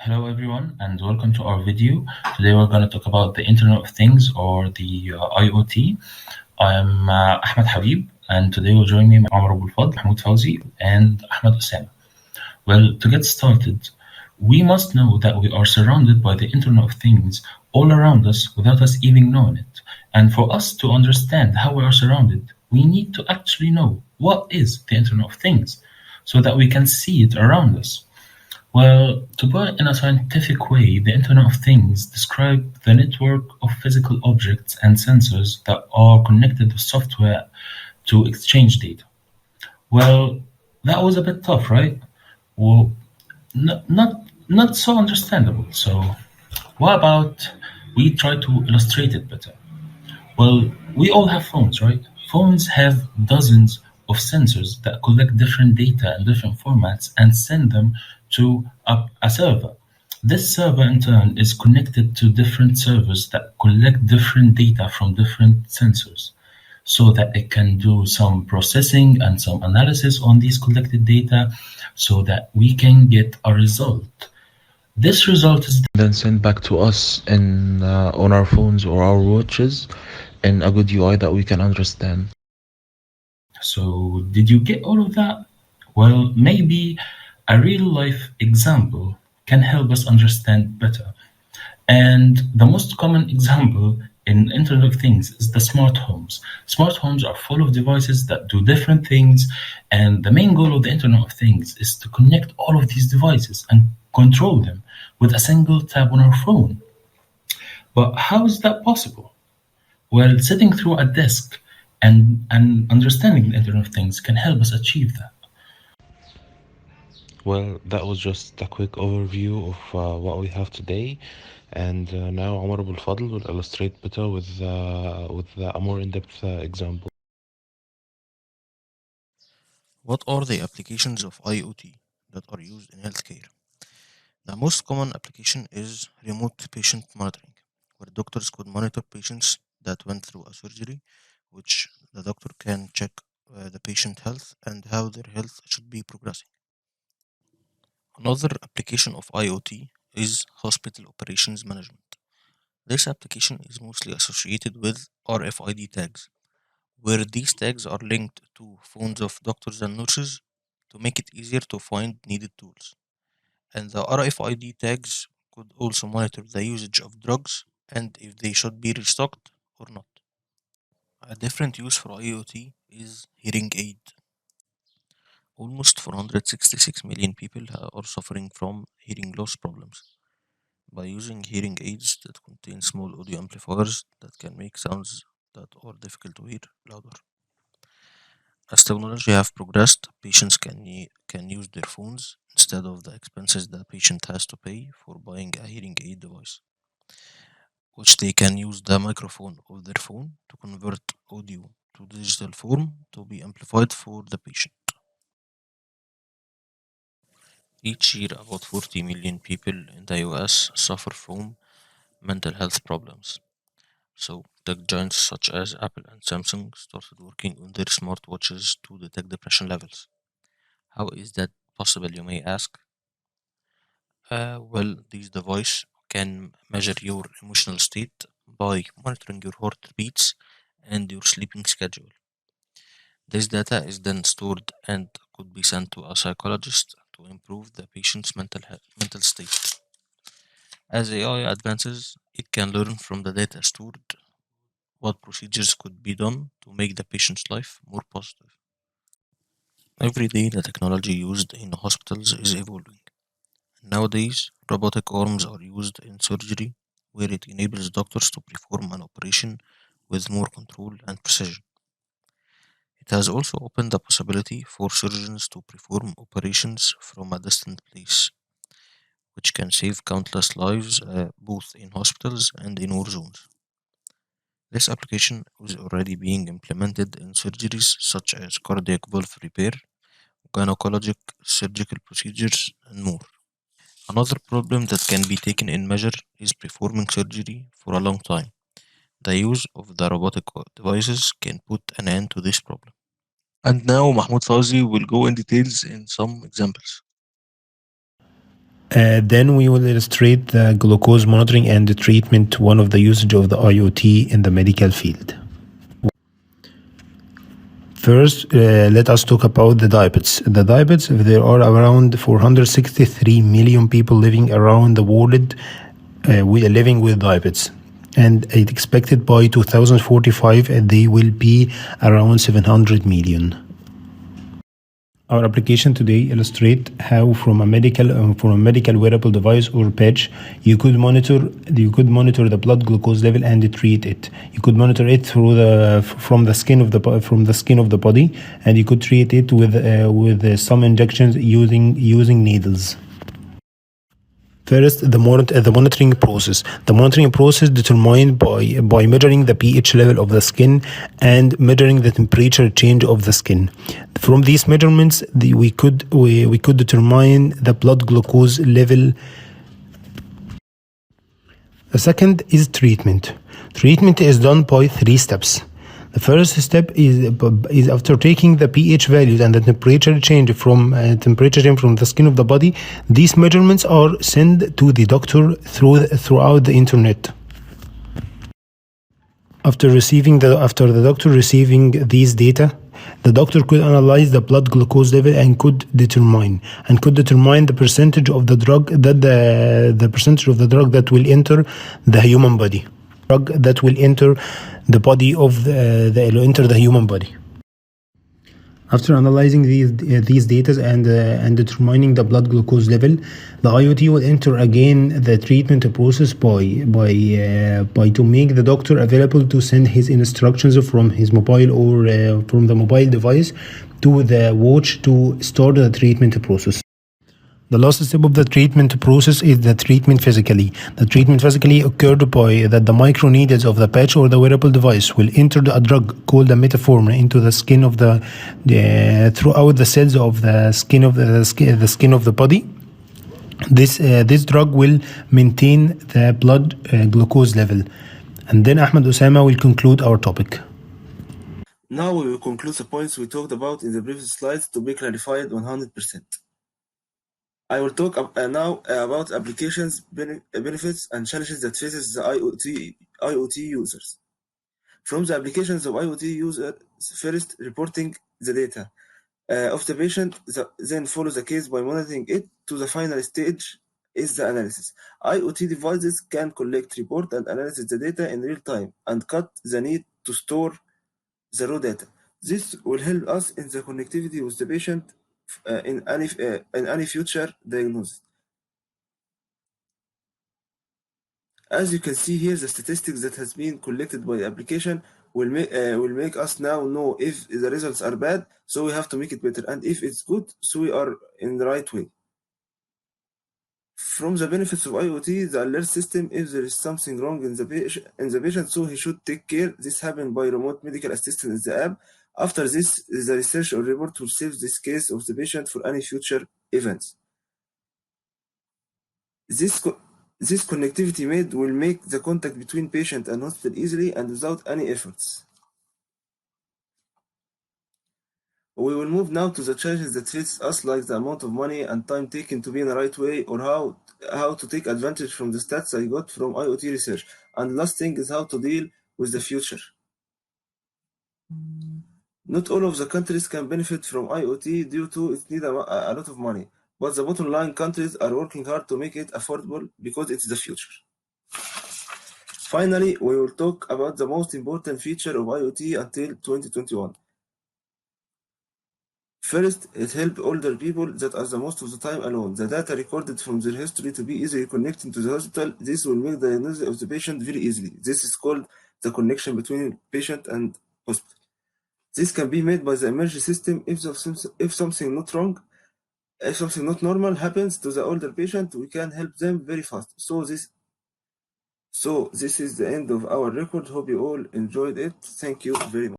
Hello, everyone, and welcome to our video. Today, we're going to talk about the Internet of Things or the IoT. I'm Ahmed Habib, and today will join me Omar Abuelfadl, Mahmoud Fawzy, and Ahmed Osama. Well, to get started, we must know that we are surrounded by the Internet of Things all around us without us even knowing it. And for us to understand how we are surrounded, we need to actually know what is the Internet of Things so that we can see it around us. Well, to put it in a scientific way, the Internet of Things describe the network of physical objects and sensors that are connected with software to exchange data. Well, that was a bit tough, right? Well, not so understandable. So, what about we try to illustrate it better? Well, we all have phones, right? Phones have dozens of sensors that collect different data in different formats and send them to a server. This server, in turn, is connected to different servers that collect different data from different sensors so that it can do some processing and some analysis on these collected data so that we can get a result. This result is then sent back to us in on our phones or our watches in a good UI that we can understand. So, did you get all of that? Well, maybe a real life example can help us understand better. And the most common example in Internet of Things is the smart homes. Smart homes are full of devices that do different things, and the main goal of the Internet of Things is to connect all of these devices and control them with a single tap on our phone. But how is that possible? Well, sitting through a desk and understanding the Internet of Things can help us achieve that. Well, that was just a quick overview of what we have today, and now Omar Abuelfadl will illustrate better with a more in-depth example. What are the applications of IoT that are used in healthcare? The most common application is remote patient monitoring, where doctors could monitor patients that went through a surgery, which the doctor can check the patient health and how their health should be progressing. Another application of IoT is hospital operations management. This application is mostly associated with RFID tags, where these tags are linked to phones of doctors and nurses to make it easier to find needed tools. And the RFID tags could also monitor the usage of drugs and if they should be restocked or not. A different use for IoT is hearing aid. Almost 466 million people are suffering from hearing loss problems. By using hearing aids that contain small audio amplifiers that can make sounds that are difficult to hear louder. As technology have progressed, patients can use their phones instead of the expenses the patient has to pay for buying a hearing aid device, which they can use the microphone of their phone to convert audio to digital form to be amplified for the patient. Each year, about 40 million people in the US suffer from mental health problems. So, tech giants such as Apple and Samsung started working on their smartwatches to detect depression levels. How is that possible, you may ask? Well, these devices can measure your emotional state by monitoring your heart beats and your sleeping schedule. This data is then stored and could be sent to a psychologist to improve the patient's mental state. As AI advances, it can learn from the data stored what procedures could be done to make the patient's life more positive. Every day, the technology used in hospitals is evolving. Nowadays, robotic arms are used in surgery, where it enables doctors to perform an operation with more control and precision. It has also opened the possibility for surgeons to perform operations from a distant place, which can save countless lives both in hospitals and in war zones. This application is already being implemented in surgeries such as cardiac valve repair, gynecologic surgical procedures, and more. Another problem that can be taken in measure is performing surgery for a long time. The use of the robotic devices can put an end to this problem. And now Mahmoud Fawzi will go in details in some examples. Then we will illustrate the glucose monitoring and the treatment, one of the usage of the IoT in the medical field. First, let us talk about the diabetes. The diabetes, there are around 463 million people living around the world living with diabetes. And it's expected by 2045 they will be around 700 million. Our application today illustrate how from a medical wearable device or patch you could monitor the blood glucose level and treat it. You could monitor it from the skin of the body, and you could treat it with some injections using needles. First, the monitoring process. The monitoring process determined by measuring the pH level of the skin and measuring the temperature change of the skin. From these measurements, we could determine the blood glucose level. The second is treatment. Treatment is done by 3 steps. The first step is after taking the pH values and the temperature change from the skin of the body. These measurements are sent to the doctor throughout the internet. After the doctor receiving these data, the doctor could analyze the blood glucose level and could determine the percentage of the drug that will enter the human body. That will enter the body of the human body. After analyzing these data and determining the blood glucose level, the IoT will enter again the treatment process by to make the doctor available to send his instructions from his mobile or from the mobile device to the watch to start the treatment process. The last step of the treatment process is the treatment physically. The treatment physically occurred by that the microneedles of the patch or the wearable device will enter a drug called a metaform into the skin of throughout the cells of the skin of the body. This drug will maintain the blood glucose level. And then Ahmed Osama will conclude our topic. Now we will conclude the points we talked about in the previous slides to be clarified 100%. I will talk now about applications, benefits, and challenges that faces the IoT users. From the applications of IoT users, first reporting the data of the patient, then follow the case by monitoring it to the final stage is the analysis. IoT devices can collect, report, and analyze the data in real time and cut the need to store the raw data. This will help us in the connectivity with the patient in any future diagnosis. As you can see here, the statistics that has been collected by the application will make us now know if the results are bad, so we have to make it better, and if it's good, so we are in the right way. From the benefits of IoT, the alert system, if there is something wrong in the patient, so he should take care. This happened by remote medical assistant in the app. After this, the research or report will save this case of the patient for any future events. This connectivity made will make the contact between patient and hospital easily and without any efforts. We will move now to the challenges that face us, like the amount of money and time taken to be in the right way, or how to take advantage from the stats I got from IoT research. And last thing is how to deal with the future. Not all of the countries can benefit from IoT due to it need a lot of money. But the bottom line, countries are working hard to make it affordable because it's the future. Finally, we will talk about the most important feature of IoT until 2021. First, it helps older people that are the most of the time alone. The data recorded from their history to be easily connected to the hospital. This will make the diagnosis of the patient very easily. This is called the connection between patient and hospital. This can be made by the emergency system if something not wrong, if something not normal happens to the older patient, we can help them very fast. So this is the end of our record. Hope you all enjoyed it. Thank you very much.